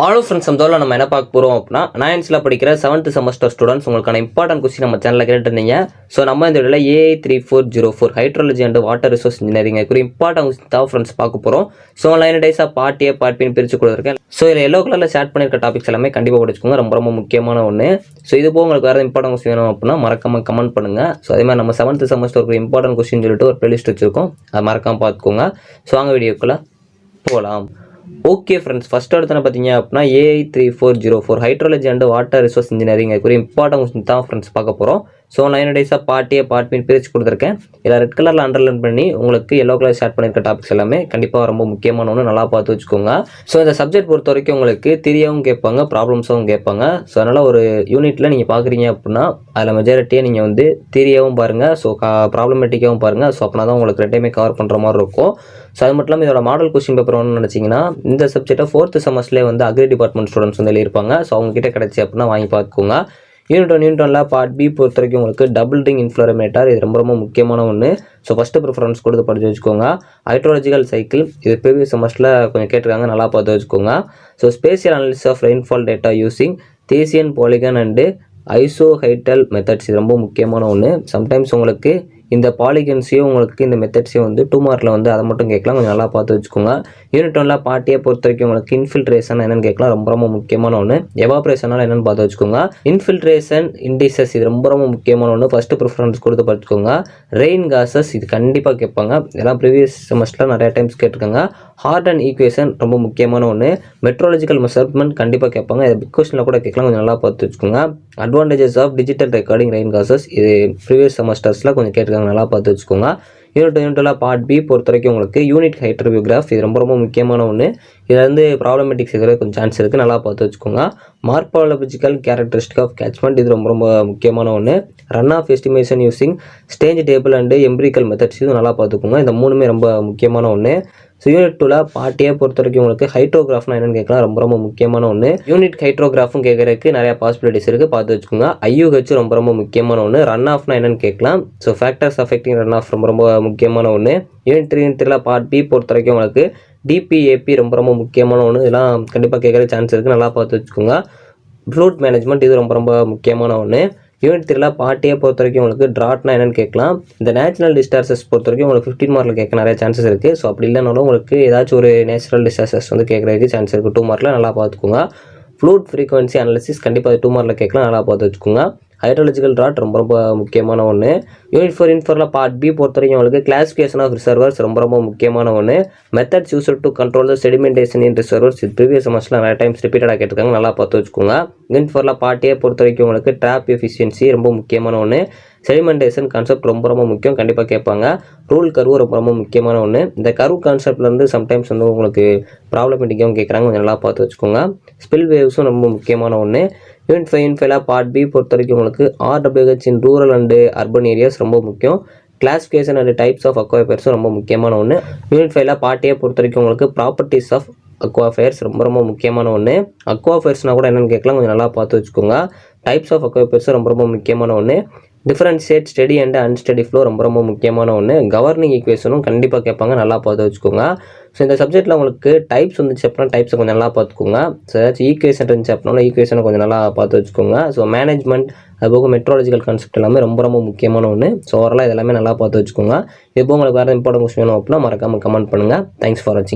All friends நம்ம என்ன பார்க்க போகிறோம் அப்படின்னா 9th படிக்கிற 7th செமஸ்டர் ஸ்டூடெண்ட்ஸ் உங்களுக்கான இம்பார்ட்டன்ட் கொஸ்டின் நம்ம சேனலில் கேட்டுருந்தீங்க. ஸோ நம்ம இந்த வீடியோவில் AI3404 hydrology and water resource engineering ஒரு இம்பார்ட்டன்ட் கொஸ்டின் தான் ஃப்ரெண்ட்ஸ் பார்க்க போகிறோம். ஸோ 9 டேஸாக பார்ட் ஏ பார்ட் பின்னு பிரித்து கொடுத்துருக்கேன். ஸோ இதில் எல்லோ கலரில் ஷேர் பண்ணியிருக்க டாபிக்ஸ் எல்லாமே கண்டிப்பாக படிச்சுக்கோங்க, ரொம்ப ரொம்ப முக்கியமான ஒன்று. ஸோ இது போக உங்களுக்கு வேறு இம்பார்ட்டன்ட் கொஸ்டின் வேணும் அப்படின்னா மறக்காம கமெண்ட் பண்ணுங்கள். ஸோ அதே மாதிரி நம்ம 7th செமஸ்டர் ஒரு இம்பார்ட்டன்ட் கொஸ்டின் சொல்லிட்டு ஒரு பிளேலிஸ்ட் வச்சிருக்கோம், அதை மறக்காமல் பார்த்துக்கோங்க. ஸோ வாங்க வீடியோக்குள்ளே போகலாம். ஓகே ஃப்ரெண்ட்ஸ், ஃபஸ்ட் எடுத்து பார்த்தீங்க அப்படின்னா AI3404 hydrology and water resource engineering ஒரு இம்பார்ட்டன்ட் கொஸ்டின் தான் ஃப்ரெண்ட்ஸ் பார்க்க போகிறோம். ஸோ 9 டேஸாக பார்ட் ஏ பார்ட் பின்னு பிரித்து கொடுத்துருக்கேன். இதில் ரெட் கலரில் அண்டர்லைன் பண்ணி உங்களுக்கு எல்லோ கலர் ஷேர் பண்ணியிருக்க டாபிக்ஸ் எல்லாமே கண்டிப்பாக ரொம்ப முக்கியமான ஒன்று, நல்லா பார்த்து வச்சுக்கோங்க. ஸோ இந்த சப்ஜெக்ட் பொறுத்த வரைக்கும் உங்களுக்கு தியரியாகவும் கேட்பாங்க, ப்ராப்ளம்ஸாகவும் கேட்பாங்க. ஸோ அதனால் ஒரு யூனிட்டில் நீங்கள் பார்க்குறீங்க அப்படின்னா அதில் மெஜாரிட்டியாக நீங்கள் வந்து தியரியாகவும் பாருங்கள், ஸோ ப்ராப்ளமேட்டிக்காகவும் பாருங்கள். ஸோ அப்படின்னா தான் உங்களுக்கு ரெண்டையுமே கவர் பண்ணுற மாதிரி இருக்கும். ஸோ அது மட்டும் இல்லாமல் இதோட மாடல் கொஸ்டின் பேப்பர் ஒன்று நினச்சிங்கன்னா இந்த சப்ஜெக்ட்டை 4th செமஸ்டர்லேயே வந்து அக்ரி டிபார்ட்மெண்ட் ஸ்டூடெண்ட்ஸ் வந்து எழுதியிருப்பாங்க. ஸோ அவங்ககிட்ட கிடச்சி அப்படின்னா வாங்கி பார்த்துக்கோங்க. யூனிட் 1 பார்ட் பி பொறுத்த வரைக்கும் உங்களுக்கு டபுள் ரிங் இன்ஃப்ளோரோமீட்டர், இது ரொம்ப ரொம்ப முக்கியமான ஒன்று. ஸோ ஃபஸ்ட்டு ப்ரிஃபரன்ஸ் கொடுத்து படித்து வச்சுக்கோங்க. ஹைட்ராலஜிக்கல் சைக்கிள், இது ப்ரீவியஸ் செமஸ்டரில் கொஞ்சம் கேட்டிருக்காங்க, நல்லா பார்த்து வச்சுக்கோங்க. So spatial analysis of rainfall data using Thiessen polygon and isohyetal methods, இது ரொம்ப முக்கியமான ஒன்று. சம்டைம்ஸ் உங்களுக்கு இந்த பாலிகன்ஸையும் உங்களுக்கு இந்த மெத்தட்ஸையும் வந்து 2 மார்க்கில் வந்து அதை மட்டும் கேட்கலாம், கொஞ்சம் நல்லா பார்த்து வச்சுக்கோங்க. யூனிட் 1 பார்ட்டியை பொறுத்த வரைக்கும் உங்களுக்கு இன்ஃபில்ட்ரேஷன் என்னென்னு கேட்கலாம், ரொம்ப ரொம்ப முக்கியமான ஒன்று. எவாப்ரேஷனால் என்னென்னு பார்த்து வச்சுக்கோங்க. இன்ஃபில்ட்ரேஷன் இண்டிசஸ், இது ரொம்ப ரொம்ப முக்கியமான ஒன்று, ஃபஸ்ட்டு ப்ரிஃபரன்ஸ் கொடுத்து படிச்சுக்கோங்க. ரெயின் காசஸ், இது கண்டிப்பாக கேட்பாங்க, இதெல்லாம் ப்ரீவியஸ் செமஸ்டரில் நிறைய டைம்ஸ் கேட்டிருக்காங்க. ஹார்டன் ஈக்குவேஷன் ரொம்ப முக்கியமான ஒன்று. மெட்ரோலஜிக்கல் மெஷர்மெண்ட் கண்டிப்பாக கேட்பாங்க, இது பிக் கொஸ்டினில் கூட கேட்கலாம், கொஞ்சம் நல்லா பார்த்து வச்சுக்கோங்க. Advantages of digital recording rain gauges, இது ப்ரீவியஸ் செமஸ்டர்ஸில் கொஞ்சம் கேட்டிருக்காங்க, நல்லா பார்த்து வச்சுக்கோங்க. யூனிட் பார்ட் பி பொறுத்த வரைக்கும் உங்களுக்கு யூனிட் ஹைட்ரோகிராஃப், இது ரொம்ப ரொம்ப முக்கியமான ஒன்று. இதில் வந்து ப்ராப்ளமேட்டிக்ஸ் இருக்கிறது கொஞ்சம் சான்ஸ் இருக்குது, நல்லா பார்த்து வச்சுக்கோங்க. மார்பாலஜிக்கல் கேரக்டரிஸ்டிக் ஆஃப் கேட்ச்மெண்ட், இது ரொம்ப ரொம்ப முக்கியமான ஒன்று. Runoff estimation using stage table and empirical methods, இது நல்லா பார்த்துக்கோங்க. இந்த மூணுமே ரொம்ப முக்கியமான ஒன்று. ஸோ யூனிட் 2 பார்ட் ஏ பொறுத்த வரைக்கும் உங்களுக்கு ஹைட்ரோகிராஃப்னா என்னென்னு கேட்கலாம், ரொம்ப ரொம்ப முக்கியமான ஒன்று. யூனிட் ஹைட்ரோகிராஃபும் கேட்கறதுக்கு நிறையா பாசிபிலிட்டிஸ் இருக்குது, பார்த்து வச்சுக்கோங்க. IUH ரொம்ப ரொம்ப முக்கியமான ஒன்று. ரன் ஆஃப்னா என்னென்னு கேட்கலாம். So factors affecting runoff ரொம்ப ரொம்ப முக்கியமான ஒன்று. யூனிட் 3 பார்ட் பி பொறுத்த வரைக்கும் உங்களுக்கு DPAP ரொம்ப ரொம்ப முக்கியமான ஒன்று, இதெல்லாம் கண்டிப்பாக கேட்குற சான்ஸ் இருக்குது, நல்லா பார்த்து வச்சுக்கோங்க. ஃப்ளூட் மேனேஜ்மெண்ட், இது ரொம்ப ரொம்ப முக்கியமான ஒன்று. யூனிட் 3 பார்ட் ஏ பொறுத்த வரைக்கும் உங்களுக்கு ட்ராட்னா என்னென்னு கேட்கலாம். இந்த நேச்சுரல் டிசாஸ்டர்ஸ் பொறுத்த வரைக்கும் உங்களுக்கு 15 மார்க்கில் கேட்க நிறைய சான்சஸ் இருக்குது. ஸோ அப்படி இல்லைனாலும் உங்களுக்கு ஏதாச்சும் ஒரு நேச்சுரல் டிசாஸ்டர்ஸ் வந்து கேட்குறதுக்கு சான்ஸ் இருக்குது 2 மார்க்கில், நல்லா பார்த்துக்கோங்க. ஃப்ளூட் ஃப்ரீக்வன்சி அனாலிசிஸ் கண்டிப்பாக 2 மார்க்கில் கேட்கலாம், நல்லா பார்த்து வச்சுக்கோங்க. ஹைட்ராலஜிக்கல் ட்ராட் ரொம்ப ரொம்ப முக்கியமான ஒன்று. யூனிட் 4 பார்ட் பி பொறுத்த வரைக்கும் உங்களுக்கு கிளாசிஃபிகேஷன் ஆஃப் ரிசர்வர்ஸ் ரொம்ப ரொம்ப முக்கியமான ஒன்று. Methods used to control the sedimentation in reservoirs, இது ப்ரீவியஸ் செமஸ்டரில் நிறைய டைம்ஸ் ரிப்பீட்டடாக கேட்டிருக்காங்க, நல்லா பார்த்து வச்சுக்கோங்க. யூனிட் 4 பார்ட் ஏ பொறுத்த வரைக்கும் உங்களுக்கு ட்ராப் எஃபிஷியன்சி ரொம்ப முக்கியமான ஒன்று. செடிமெண்டேஷன் கான்செப்ட் ரொம்ப ரொம்ப முக்கியம், கண்டிப்பாக கேட்பாங்க. ரூல் கர்வு ரொம்ப ரொம்ப முக்கியமான ஒன்று. இந்த கர்வ் கான்செப்ட்லேருந்து சம்டைம்ஸ் வந்து உங்களுக்கு ப்ராப்ளமேட்டிக்காகவும் கேட்குறாங்க, கொஞ்சம் நல்லா பார்த்து வச்சுக்கோங்க. ஸ்பில் வேவ்ஸும் ரொம்ப முக்கியமான ஒன்று. யூனிட் 5 பார்ட் பி பொறுத்த வரைக்கும் உங்களுக்கு RWH in rural and urban areas ரொம்ப முக்கியம். கிளாசிஃபிகேஷன் அண்ட் டைப்ஸ் ஆஃப் அக்வாஃபயர்ஸும் ரொம்ப முக்கியமான ஒன்று. யூனிட் 5 பார்ட் ஏ பொறுத்த வரைக்கும் உங்களுக்கு ப்ராப்பர்ட்டிஸ் ஆஃப் அக்வாஃபயர்ஸ் ரொம்ப ரொம்ப முக்கியமான ஒன்று. அக்வாஃபயர்ஸ்னால் கூட என்னென்னு கேட்கலாம், கொஞ்சம் நல்லா பார்த்து வச்சுக்கோங்க. டைப்ஸ் ஆஃப் அக்வாஃபயர்ஸ் ரொம்ப ரொம்ப முக்கியமான ஒன்று. Differentiate steady and unsteady flow ரொம்ப ரொம்ப முக்கியமான ஒன்று. கவர்னிங் ஈக்குவேஷனும் கண்டிப்பாக கேட்பாங்க, நல்லா பார்த்து வச்சுக்கோங்க. ஸோ இந்த சப்ஜெக்ட்டில் உங்களுக்கு டைப்ஸ் வந்துச்சு அப்படின்னா டைப்ஸை கொஞ்சம் நல்லா பார்த்துக்கோங்க. ஸோ ஏதாச்சும் ஈக்குவேஷன் இருந்துச்சு அப்படின்னா ஈக்குவேஷனை கொஞ்சம் நல்லா பார்த்து வச்சுக்கோங்க. ஸோ மேனேஜ்மெண்ட், அதுபோக மெட்ரோலஜிக்கல் கான்செப்ட் எல்லாமே ரொம்ப ரொம்ப முக்கியமான ஒன்று. ஸோ ஓவராலாக இதெல்லாமே நல்லா பார்த்து வச்சுக்கோங்க. இப்போ உங்களுக்கு வேறு இம்பார்ட்டன்ட் கொஸ்டின் வேணும் அப்படின்னா மறக்காமல் கமெண்ட் பண்ணுங்கள். தேங்க்ஸ் ஃபார் வாட்சிங்.